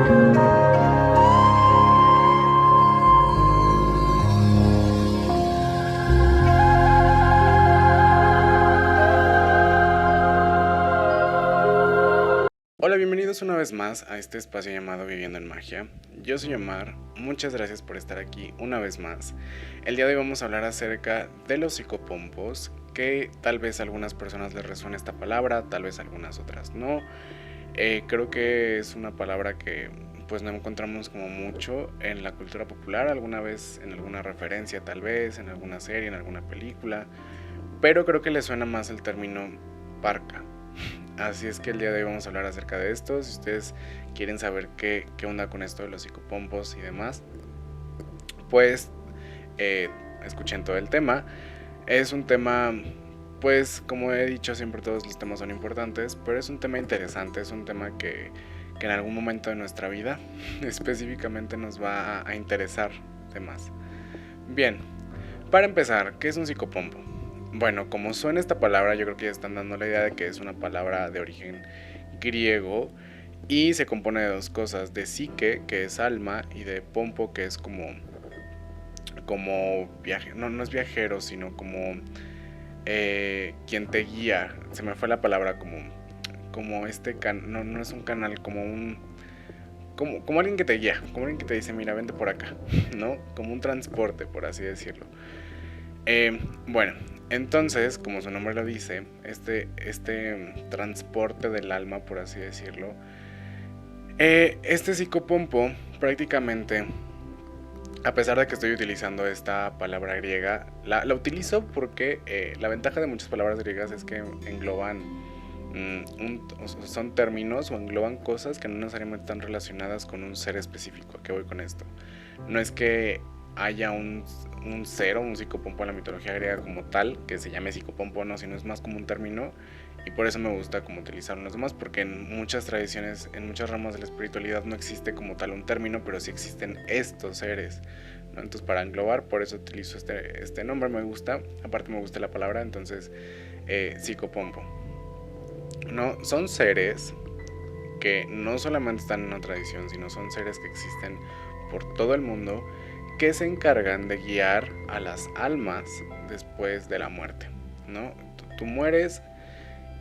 Hola, bienvenidos una vez más a este espacio llamado Viviendo en Magia. Yo soy Omar, muchas gracias por estar aquí una vez más. El día de hoy vamos a hablar acerca de los psicopompos, que tal vez a algunas personas les resuene esta palabra, tal vez a algunas otras no. Creo que es una palabra que pues no encontramos como mucho en la cultura popular, alguna vez en alguna referencia tal vez, en alguna serie, en alguna película, pero creo que le suena más el término parca. Así es que el día de hoy vamos a hablar acerca de esto. Si ustedes quieren saber qué onda con esto de los psicopompos y demás, pues escuchen todo el tema. Es un tema, pues como he dicho siempre, todos los temas son importantes, pero es un tema interesante, es un tema que en algún momento de nuestra vida específicamente nos va a interesar de más. Bien, para empezar, ¿qué es un psicopompo? Bueno, como suena esta palabra, yo creo que ya están dando la idea de que es una palabra de origen griego y se compone de dos cosas, de psique, que es alma, y de pompo, que es como viaje, no es viajero, sino como quien te guía. Se me fue la palabra, como este no es un canal, como alguien que te guía, como alguien que te dice, mira, vente por acá, ¿no? Como un transporte, por así decirlo. Bueno, entonces, como su nombre lo dice, este transporte del alma, por así decirlo, este psicopompo prácticamente, a pesar de que estoy utilizando esta palabra griega, la utilizo porque la ventaja de muchas palabras griegas es que engloban, son términos o engloban cosas que no necesariamente están relacionadas con un ser específico. ¿A qué voy con esto? No es que haya un ser o un psicopompo en la mitología griega como tal, que se llame psicopompo, no, sino es más como un término, y por eso me gusta como utilizarlo en los demás, porque en muchas tradiciones, en muchas ramas de la espiritualidad no existe como tal un término, pero sí existen estos seres, ¿no? Entonces para englobar, por eso utilizo este nombre, me gusta, aparte me gusta la palabra, entonces psicopompo, ¿no? Son seres que no solamente están en una tradición, sino son seres que existen por todo el mundo, que se encargan de guiar a las almas después de la muerte, ¿no? Tú mueres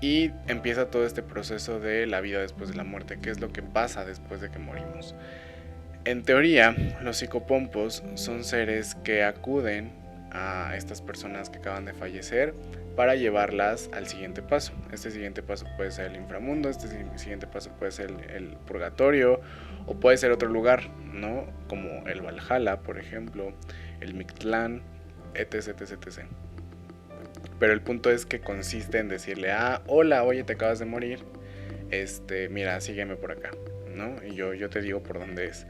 y empieza todo este proceso de la vida después de la muerte, qué es lo que pasa después de que morimos. En teoría, los psicopompos son seres que acuden a estas personas que acaban de fallecer para llevarlas al siguiente paso. Este siguiente paso puede ser el inframundo, este siguiente paso puede ser el purgatorio, o puede ser otro lugar, ¿no? Como el Valhalla, por ejemplo, el Mictlán, etc, etc, etc. Pero el punto es que consiste en decirle, hola, oye, te acabas de morir, mira, sígueme por acá, ¿no? Y yo te digo por dónde es.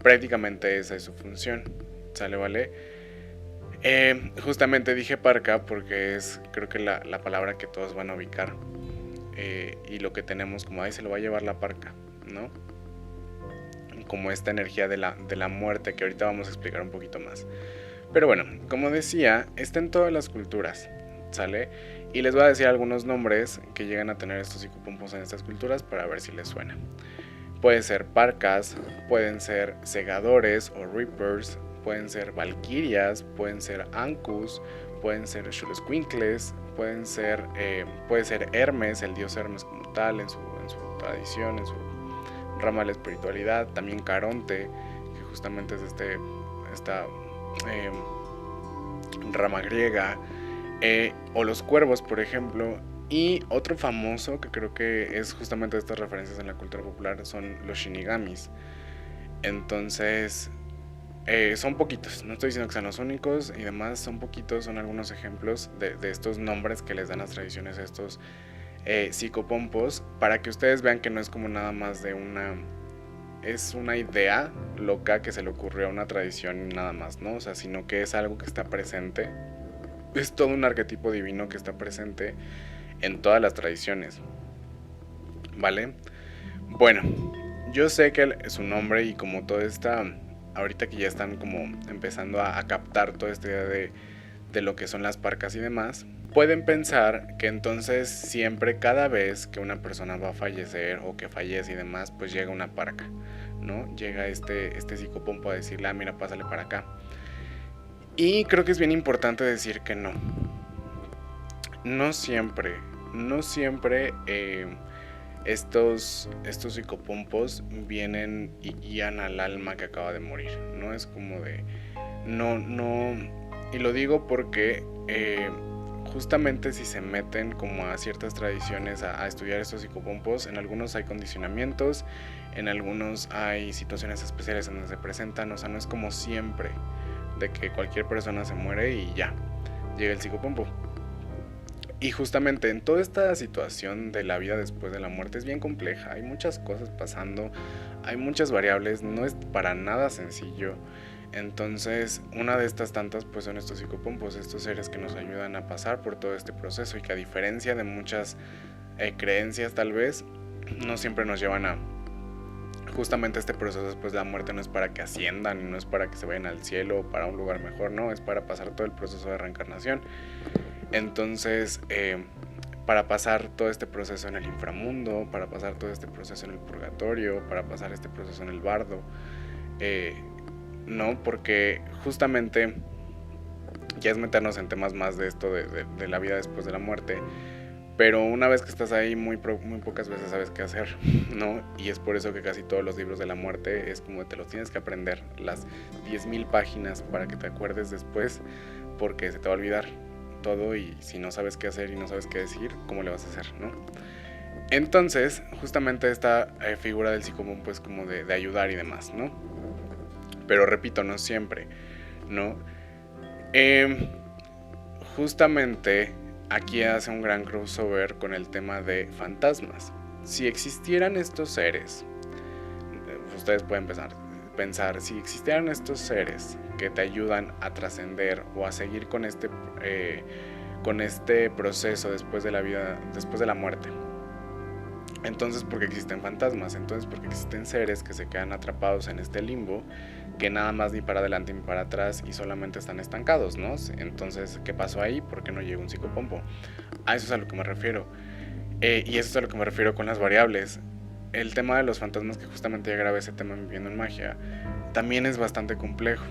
Prácticamente esa es su función, ¿sale, vale? Justamente dije parca porque es, creo que la palabra que todos van a ubicar, y lo que tenemos como ahí se lo va a llevar la parca, ¿no? Como esta energía de la muerte que ahorita vamos a explicar un poquito más. Pero bueno, como decía, está en todas las culturas, ¿sale? Y les voy a decir algunos nombres que llegan a tener estos psicopompos en estas culturas para ver si les suena. Pueden ser parcas, pueden ser segadores o reapers, pueden ser valquirias, pueden ser ancus, pueden ser xoloscuincles, puede ser Hermes, el dios Hermes como tal, en su tradición, en su rama de la espiritualidad. También Caronte, que justamente es esta rama griega, o los cuervos, por ejemplo. Y otro famoso que creo que es justamente estas referencias en la cultura popular son los shinigamis. Entonces son poquitos, no estoy diciendo que sean los únicos y demás, son poquitos, son algunos ejemplos de estos nombres que les dan las tradiciones a estos psicopompos, para que ustedes vean que no es como nada más es una idea loca que se le ocurrió a una tradición y nada más, ¿no? O sea, sino que es algo que está presente, es todo un arquetipo divino que está presente en todas las tradiciones, ¿vale? Bueno, yo sé que su nombre y como todo está, ahorita que ya están como empezando a captar toda esta idea de lo que son las parcas y demás, pueden pensar que entonces siempre, cada vez que una persona va a fallecer o que fallece y demás, pues llega una parca, ¿no? Llega este psicopompo a decirle, mira, pásale para acá. Y creo que es bien importante decir que no. No siempre estos psicopompos vienen y guían al alma que acaba de morir. No es como de... No. Y lo digo porque justamente si se meten como a ciertas tradiciones a estudiar estos psicopompos, en algunos hay condicionamientos, en algunos hay situaciones especiales en donde se presentan. O sea, no es como siempre de que cualquier persona se muere y ya, llega el psicopompo. Y justamente en toda esta situación de la vida después de la muerte es bien compleja, hay muchas cosas pasando, hay muchas variables, no es para nada sencillo. Entonces, una de estas tantas pues son estos psicopompos, estos seres que nos ayudan a pasar por todo este proceso y que, a diferencia de muchas creencias tal vez, no siempre nos llevan a justamente este proceso después de la muerte. No es para que asciendan, no es para que se vayan al cielo o para un lugar mejor, no, es para pasar todo el proceso de reencarnación. Entonces, para pasar todo este proceso en el inframundo, para pasar todo este proceso en el purgatorio, para pasar este proceso en el bardo, no, porque justamente ya es meternos en temas más de esto de la vida después de la muerte, pero una vez que estás ahí muy pocas veces sabes qué hacer, ¿no? Y es por eso que casi todos los libros de la muerte es como te los tienes que aprender, las 10,000 páginas, para que te acuerdes después, porque se te va a olvidar todo, y si no sabes qué hacer y no sabes qué decir, ¿cómo le vas a hacer, no? Entonces, justamente esta figura del psicopompo pues como de ayudar y demás, ¿no? Pero repito, no siempre, ¿no? Justamente aquí hace un gran crossover con el tema de fantasmas. Si existieran estos seres, ustedes pueden pensar, si existieran estos seres que te ayudan a trascender o a seguir con este proceso después de la vida, después de la muerte, entonces ¿por qué existen fantasmas? Entonces porque existen seres que se quedan atrapados en este limbo, que nada más ni para adelante ni para atrás y solamente están estancados, ¿no? Entonces, ¿qué pasó ahí? ¿Por qué no llegó un psicopompo? A eso es a lo que me refiero. Y eso es a lo que me refiero con las variables. El tema de los fantasmas, que justamente ya grabé ese tema en Viviendo en Magia, también es bastante complejo.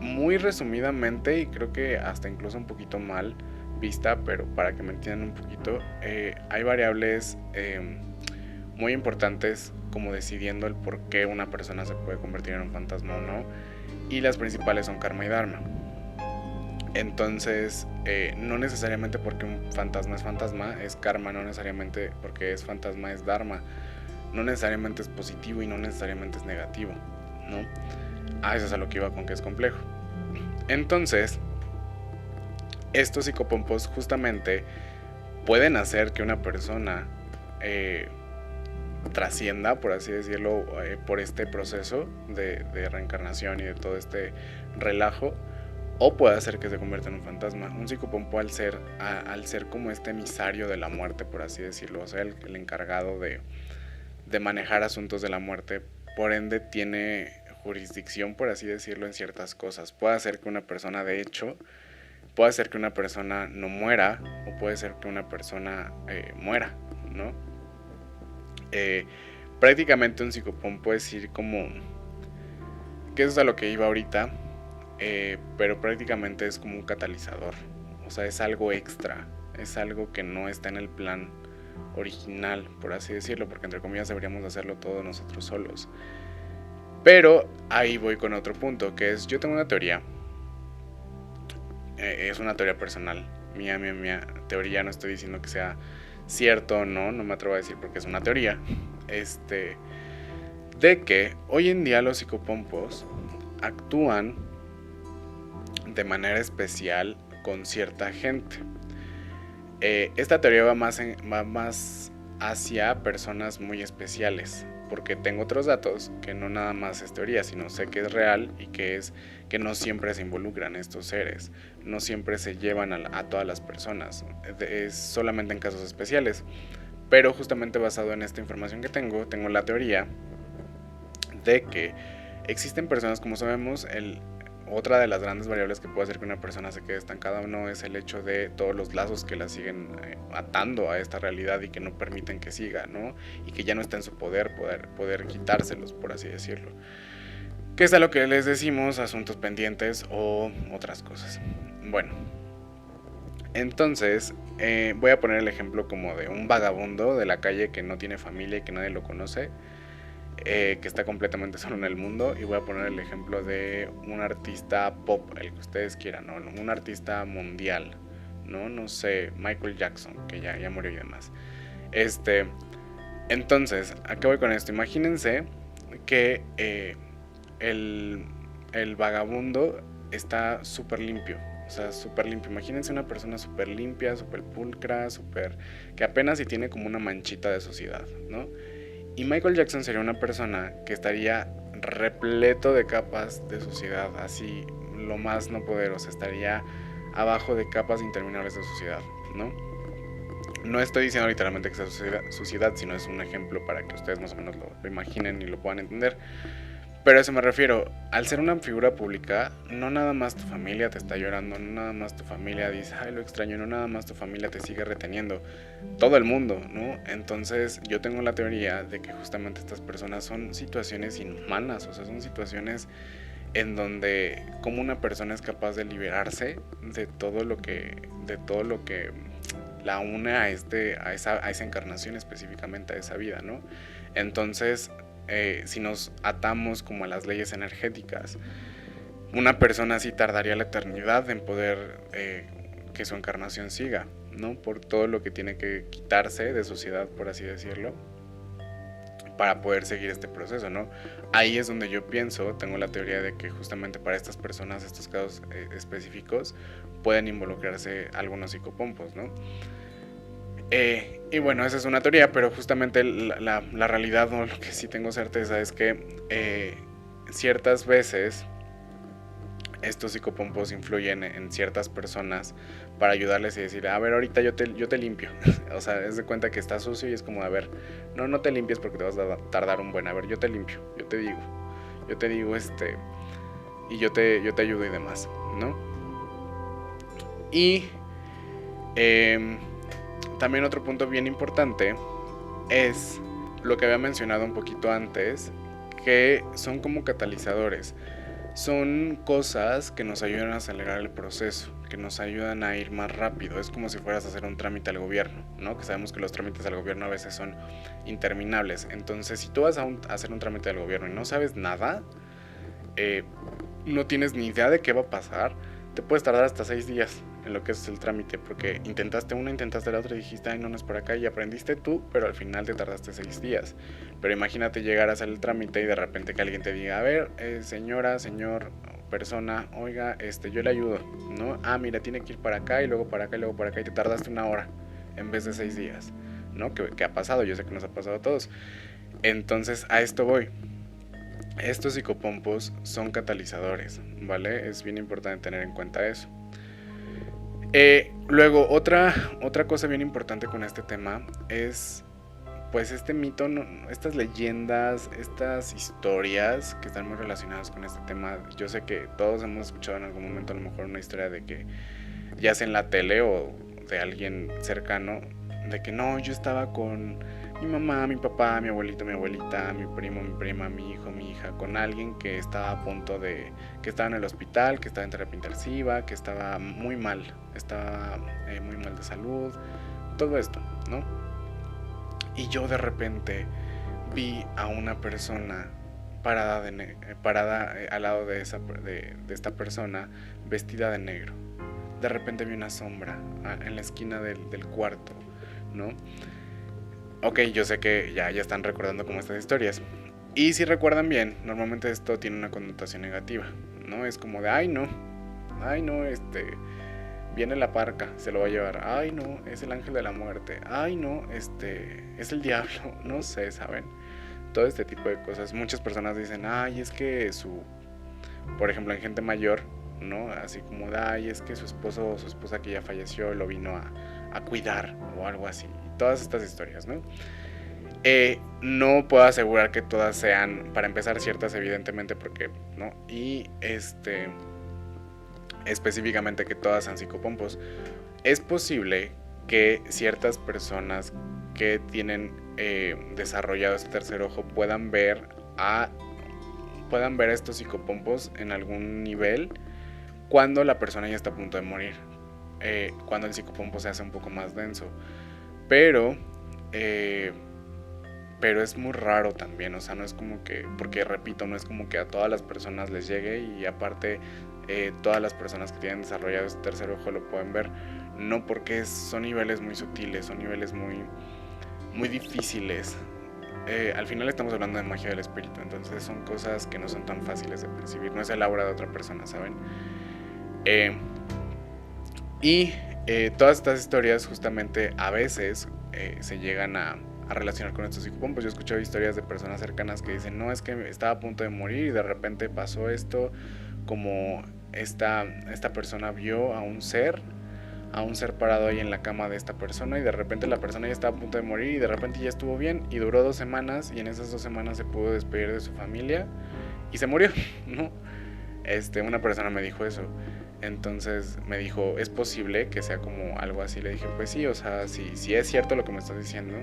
Muy resumidamente, y creo que hasta incluso un poquito mal vista, pero para que me entiendan un poquito, hay variables muy importantes como decidiendo el por qué una persona se puede convertir en un fantasma o no, y las principales son karma y dharma. Entonces, no necesariamente porque un fantasma es karma, no necesariamente porque es fantasma es dharma, no necesariamente es positivo y no necesariamente es negativo, ¿no? Eso es a lo que iba con que es complejo. Entonces, estos psicopompos justamente pueden hacer que una persona trascienda, por así decirlo, por este proceso de reencarnación y de todo este relajo, o puede hacer que se convierta en un fantasma. Un psicopompo, al ser como este emisario de la muerte, por así decirlo, o sea, el encargado de manejar asuntos de la muerte, por ende tiene jurisdicción, por así decirlo, en ciertas cosas. Puede hacer que una persona, de hecho, puede hacer que una persona no muera, o puede ser que una persona muera, ¿no? Prácticamente un psicopompo es ir como... que eso es a lo que iba ahorita, pero prácticamente es como un catalizador. O sea, es algo extra, es algo que no está en el plan original, por así decirlo, porque entre comillas deberíamos hacerlo todos nosotros solos. Pero ahí voy con otro punto, que es, yo tengo una teoría, es una teoría personal, mía teoría, no estoy diciendo que sea cierto o no me atrevo a decir porque es una teoría, de que hoy en día los psicopompos actúan de manera especial con cierta gente. Esta teoría va más hacia personas muy especiales, porque tengo otros datos que no nada más es teoría, sino sé que es real, y que no siempre se involucran estos seres, no siempre se llevan a todas las personas, es solamente en casos especiales. Pero justamente basado en esta información que tengo la teoría de que existen personas, como sabemos, otra de las grandes variables que puede hacer que una persona se quede estancada o no es el hecho de todos los lazos que la siguen atando a esta realidad y que no permiten que siga, ¿no? Y que ya no está en su poder quitárselos, por así decirlo. Que es a lo que les decimos asuntos pendientes o otras cosas. Bueno, entonces voy a poner el ejemplo como de un vagabundo de la calle que no tiene familia y que nadie lo conoce, que está completamente solo en el mundo, y voy a poner el ejemplo de un artista pop, el que ustedes quieran, ¿no? Un artista mundial, no sé, Michael Jackson, que ya murió y demás. Entonces, ¿a qué voy con esto? Imagínense que el vagabundo está súper limpio. O sea, súper limpio. Imagínense una persona súper limpia, súper pulcra, que apenas si tiene como una manchita de suciedad, ¿no? Y Michael Jackson sería una persona que estaría repleto de capas de suciedad, así lo más no poder, o sea, estaría abajo de capas interminables de suciedad, ¿no? No estoy diciendo literalmente que sea suciedad, sino es un ejemplo para que ustedes más o menos lo imaginen y lo puedan entender. Pero a eso me refiero, al ser una figura pública, no nada más tu familia te está llorando, no nada más tu familia dice, ay, lo extraño, no nada más tu familia te sigue reteniendo, todo el mundo, ¿no? Entonces yo tengo la teoría de que justamente estas personas son situaciones inhumanas, o sea, son situaciones en donde como una persona es capaz de liberarse de todo lo que la une a esa encarnación específicamente, a esa vida, ¿no? Entonces, si nos atamos como a las leyes energéticas, una persona así tardaría la eternidad en poder que su encarnación siga, ¿no? Por todo lo que tiene que quitarse de sociedad, por así decirlo, para poder seguir este proceso, ¿no? Ahí es donde yo pienso, tengo la teoría de que justamente para estas personas, estos casos específicos, pueden involucrarse algunos psicopompos, ¿no? Y bueno, esa es una teoría, pero justamente la realidad, o lo que sí tengo certeza, es que ciertas veces estos psicopompos influyen en ciertas personas para ayudarles y decir, a ver, ahorita yo te limpio. O sea, es de cuenta que está sucio y es como, a ver, no te limpies porque te vas a tardar un buen, a ver, yo te limpio, yo te digo, y yo te ayudo y demás, ¿no? Y también otro punto bien importante es lo que había mencionado un poquito antes, que son como catalizadores. Son cosas que nos ayudan a acelerar el proceso, que nos ayudan a ir más rápido. Es como si fueras a hacer un trámite al gobierno, ¿no? Que sabemos que los trámites al gobierno a veces son interminables. Entonces, si tú vas a hacer un trámite al gobierno y no sabes nada, no tienes ni idea de qué va a pasar, te puedes tardar hasta 6 días en lo que es el trámite, porque intentaste una, intentaste la otra y dijiste, ay, no es por acá, y aprendiste tú, pero al final te tardaste 6 días. Pero imagínate llegar a hacer el trámite y de repente que alguien te diga, a ver, señora, señor, persona, oiga, yo le ayudo, ¿no? Ah, mira, tiene que ir para acá y luego para acá y luego para acá, y te tardaste 1 hora en vez de 6 días, ¿no? ¿Qué ha pasado? Yo sé que nos ha pasado a todos. Entonces, a esto voy. Estos psicopompos son catalizadores, ¿vale? Es bien importante tener en cuenta eso. Luego, otra cosa bien importante con este tema es, pues, este mito, estas leyendas, estas historias que están muy relacionadas con este tema. Yo sé que todos hemos escuchado en algún momento a lo mejor una historia de que, ya sea en la tele o de alguien cercano, de que no, yo estaba con mi mamá, mi papá, mi abuelito, mi abuelita, mi primo, mi prima, mi hijo, mi hija, con alguien que estaba a punto de, que estaba en el hospital, que estaba en terapia intensiva, que estaba muy mal de salud, todo esto, ¿no? Y yo de repente vi a una persona parada al lado de esta persona vestida de negro. De repente vi una sombra en la esquina del cuarto, ¿no? Ok, yo sé que ya están recordando como estas historias. Y si recuerdan bien, normalmente esto tiene una connotación negativa, ¿no? Es como de, ay no, viene la parca, se lo va a llevar. Ay no, es el ángel de la muerte. Ay no, es el diablo, no sé, ¿saben? Todo este tipo de cosas. Muchas personas dicen, ay, es que por ejemplo, en gente mayor, ¿no? Así como de, ay, es que su esposo o su esposa que ya falleció lo vino a cuidar o algo así. Todas estas historias, ¿no? No puedo asegurar que todas sean, para empezar, ciertas, evidentemente, porque, ¿no? Y específicamente que todas sean psicopompos. Es posible que ciertas personas que tienen desarrollado este tercer ojo puedan ver a estos psicopompos en algún nivel cuando la persona ya está a punto de morir, cuando el psicopompo se hace un poco más denso, pero es muy raro también, o sea, no es como que, porque repito, no es como que a todas las personas les llegue, y aparte todas las personas que tienen desarrollado este tercer ojo lo pueden ver, no, porque son niveles muy sutiles, son niveles muy, muy difíciles. Al final estamos hablando de magia del espíritu, entonces son cosas que no son tan fáciles de percibir, no es el aura de otra persona, ¿saben? Todas estas historias justamente a veces se llegan a relacionar con estos psicopompos. Yo he escuchado historias de personas cercanas que dicen, no, es que estaba a punto de morir y de repente pasó esto, como esta persona vio a un ser parado ahí en la cama de esta persona, y de repente la persona ya estaba a punto de morir y de repente ya estuvo bien, y duró 2 semanas, y en esas 2 semanas se pudo despedir de su familia y se murió, ¿no? Una persona me dijo eso. Entonces me dijo, ¿es posible que sea como algo así? Le dije, pues sí, o sea, si es cierto lo que me estás diciendo,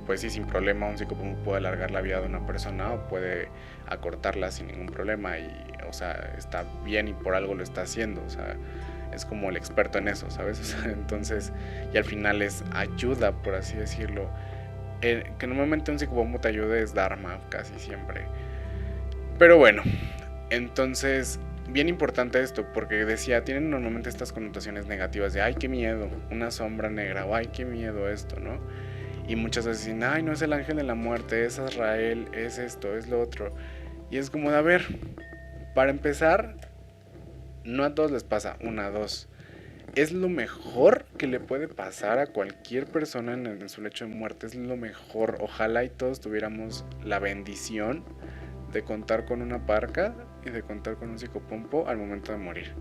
pues sí, sin problema un psicópata puede alargar la vida de una persona o puede acortarla sin ningún problema, y, o sea, está bien y por algo lo está haciendo, o sea, es como el experto en eso, ¿sabes? O sea, entonces, y al final es ayuda, por así decirlo. Que normalmente un psicópata te ayude es Dharma, casi siempre. Pero bueno, entonces, bien importante esto, porque decía, tienen normalmente estas connotaciones negativas de, ay, qué miedo, una sombra negra, o ay, qué miedo esto, ¿no? Y muchas veces dicen, ay, no es el ángel de la muerte, es Azrael, es esto, es lo otro. Y es como de, a ver, para empezar, no a todos les pasa, 1, 2. Es lo mejor que le puede pasar a cualquier persona en su lecho de muerte, es lo mejor. Ojalá y todos tuviéramos la bendición de contar con una parca y de contar con un psicopompo al momento de morir.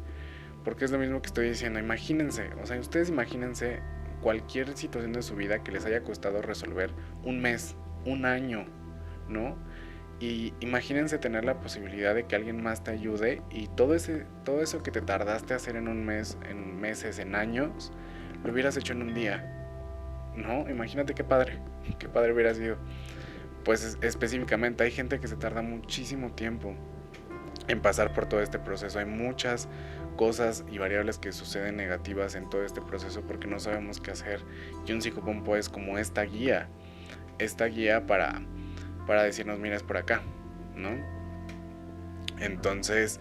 Porque es lo mismo que estoy diciendo, imagínense, o sea, ustedes imagínense cualquier situación de su vida que les haya costado resolver 1 mes, 1 año, ¿no? Y imagínense tener la posibilidad de que alguien más te ayude, y todo eso que te tardaste a hacer en 1 mes, en meses, en años, lo hubieras hecho en 1 día, ¿no? Imagínate qué padre hubiera sido. Pues específicamente hay gente que se tarda muchísimo tiempo en pasar por todo este proceso. Hay muchas cosas y variables que suceden negativas en todo este proceso porque no sabemos qué hacer, y un psicopompo es como esta guía para decirnos, mira, es por acá, ¿no? Entonces,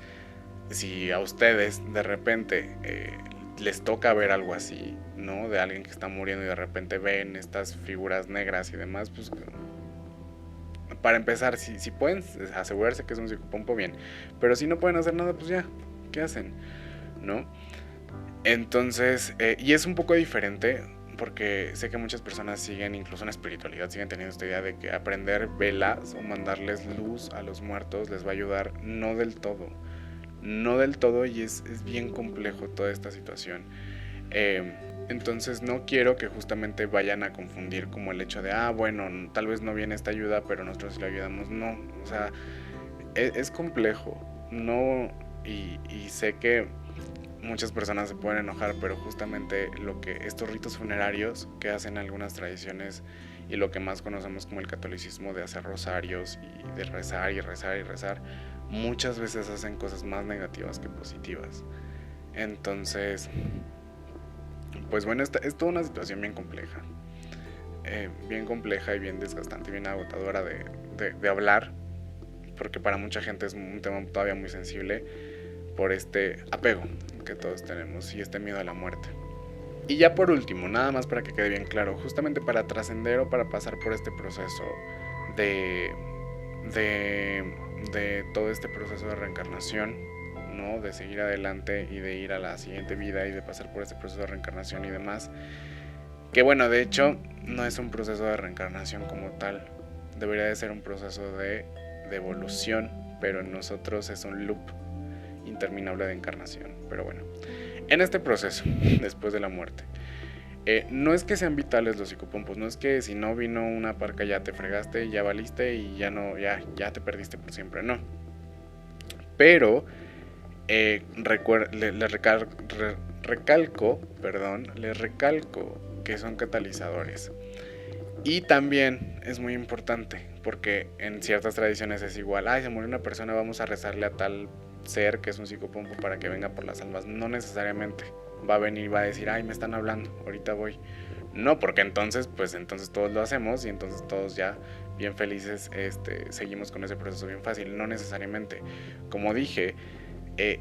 si a ustedes de repente les toca ver algo así, ¿no? De alguien que está muriendo y de repente ven estas figuras negras y demás, pues para empezar, si pueden asegurarse que es un psicopompo, bien. Pero si no pueden hacer nada, pues ya, ¿qué hacen? ¿No? Entonces, y es un poco diferente, porque sé que muchas personas siguen, incluso en espiritualidad, siguen teniendo esta idea de que aprender velas o mandarles luz a los muertos les va a ayudar. No del todo, y es bien complejo toda esta situación. Entonces no quiero que justamente vayan a confundir como el hecho de, bueno, tal vez no viene esta ayuda, pero nosotros le ayudamos. No, o sea, es complejo, no, y sé que muchas personas se pueden enojar, pero justamente lo que estos ritos funerarios que hacen algunas tradiciones, y lo que más conocemos como el catolicismo, de hacer rosarios y de rezar y rezar y rezar, muchas veces hacen cosas más negativas que positivas. Entonces, pues bueno, es toda una situación bien compleja, y bien desgastante y bien agotadora de hablar, porque para mucha gente es un tema todavía muy sensible por este apego que todos tenemos y este miedo a la muerte. Y ya por último, nada más para que quede bien claro, justamente para trascender o para pasar por este proceso de todo este proceso de reencarnación, ¿no? De seguir adelante y de ir a la siguiente vida y de pasar por este proceso de reencarnación y demás, que bueno, de hecho no es un proceso de reencarnación como tal, debería de ser un proceso de evolución, pero en nosotros es un loop interminable de encarnación. Pero bueno, en este proceso después de la muerte, no es que sean vitales los psicopompos, no es que si no vino una parca ya te fregaste, ya valiste y ya te perdiste por siempre, no. Pero les recalco que son catalizadores. Y también es muy importante, porque en ciertas tradiciones es igual, ay, se murió una persona, vamos a rezarle a tal ser que es un psicopompo para que venga por las almas. No necesariamente va a venir y va a decir, ay, me están hablando, ahorita voy. No, porque entonces todos lo hacemos y entonces todos ya bien felices seguimos con ese proceso bien fácil. No necesariamente. Como dije,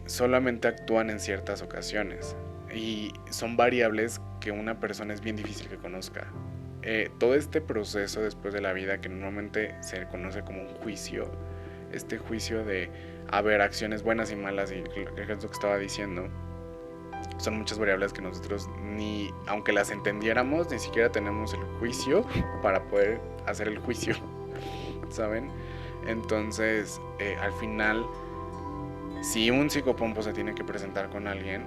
solamente actúan en ciertas ocasiones y son variables que una persona es bien difícil que conozca. Todo este proceso después de la vida, que normalmente se conoce como un juicio, este juicio de haber acciones buenas y malas, y es lo que estaba diciendo, son muchas variables que nosotros ni, aunque las entendiéramos, ni siquiera tenemos el juicio para poder hacer el juicio, ¿saben? Entonces, al final, si un psicopompo se tiene que presentar con alguien,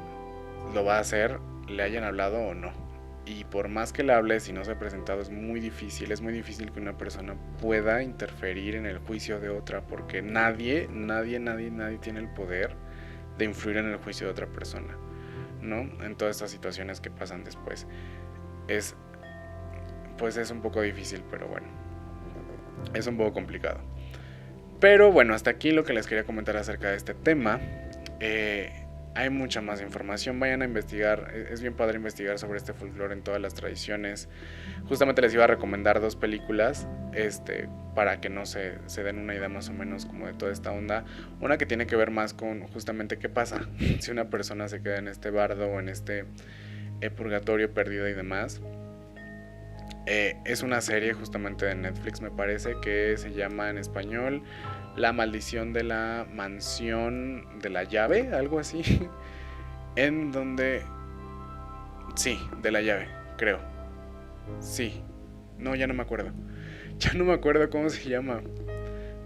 lo va a hacer, le hayan hablado o no. Y por más que le hable, si no se ha presentado, es muy difícil que una persona pueda interferir en el juicio de otra, porque nadie tiene el poder de influir en el juicio de otra persona, ¿no? En todas estas situaciones que pasan después. Pues es un poco difícil, pero bueno, es un poco complicado. Pero bueno, hasta aquí lo que les quería comentar acerca de este tema. Hay mucha más información, vayan a investigar, es bien padre investigar sobre este folclore en todas las tradiciones. Justamente les iba a recomendar 2 películas, para que no se den una idea más o menos como de toda esta onda. Una que tiene que ver más con justamente qué pasa si una persona se queda en este bardo o en este purgatorio perdido y demás. Es una serie justamente de Netflix, me parece, que se llama en español La maldición de la mansión de la llave, algo así. En donde... Sí, de la llave, creo. Sí. No, ya no me acuerdo. Ya no me acuerdo cómo se llama.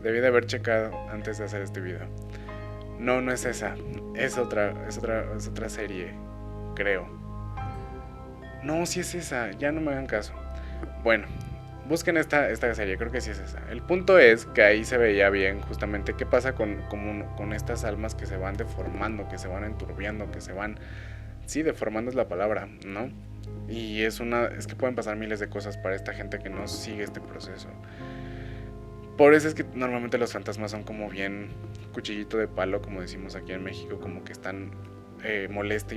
Debí de haber checado antes de hacer este video. No, no es esa. Es otra serie, creo. No, sí es esa. Ya no me hagan caso. Bueno, busquen esta serie, creo que sí es esa. El punto es que ahí se veía bien justamente qué pasa con estas almas que se van deformando, que se van enturbiando, que se van... Sí, deformando es la palabra, ¿no? Y es que pueden pasar miles de cosas para esta gente que no sigue este proceso. Por eso es que normalmente los fantasmas son como bien cuchillito de palo, como decimos aquí en México, como que están... molesta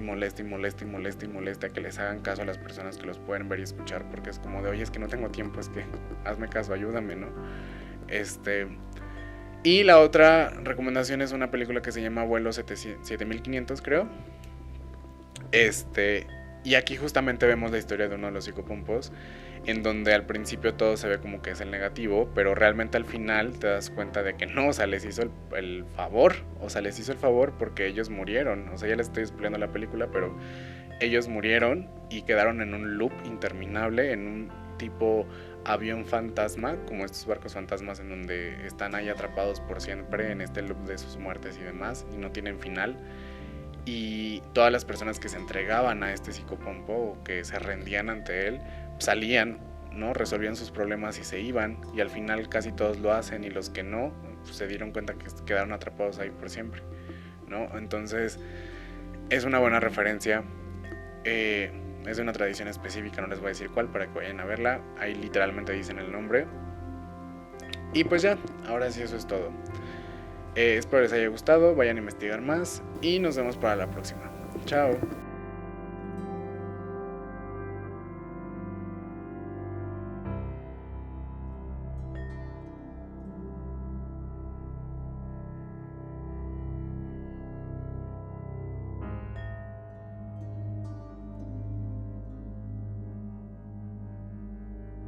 a que les hagan caso a las personas que los pueden ver y escuchar, porque es como de, oye, es que no tengo tiempo, es que hazme caso, ayúdame, ¿no? Y la otra recomendación es una película que se llama Vuelo 7500, creo. Y aquí justamente vemos la historia de uno de los psicopompos, en donde al principio todo se ve como que es el negativo, pero realmente al final te das cuenta de que no, o sea, les hizo el favor, porque ellos murieron. O sea, ya les estoy spoileando la película, pero ellos murieron y quedaron en un loop interminable, en un tipo avión fantasma, como estos barcos fantasmas en donde están ahí atrapados por siempre en este loop de sus muertes y demás, y no tienen final. Y todas las personas que se entregaban a este psicopompo o que se rendían ante él, salían, ¿no? Resolvían sus problemas y se iban, y al final casi todos lo hacen, y los que no, pues se dieron cuenta que quedaron atrapados ahí por siempre, ¿no? Entonces es una buena referencia, es de una tradición específica, no les voy a decir cuál para que vayan a verla, ahí literalmente dicen el nombre. Y pues ya, ahora sí, eso es todo. Espero les haya gustado, vayan a investigar más y nos vemos para la próxima. Chao.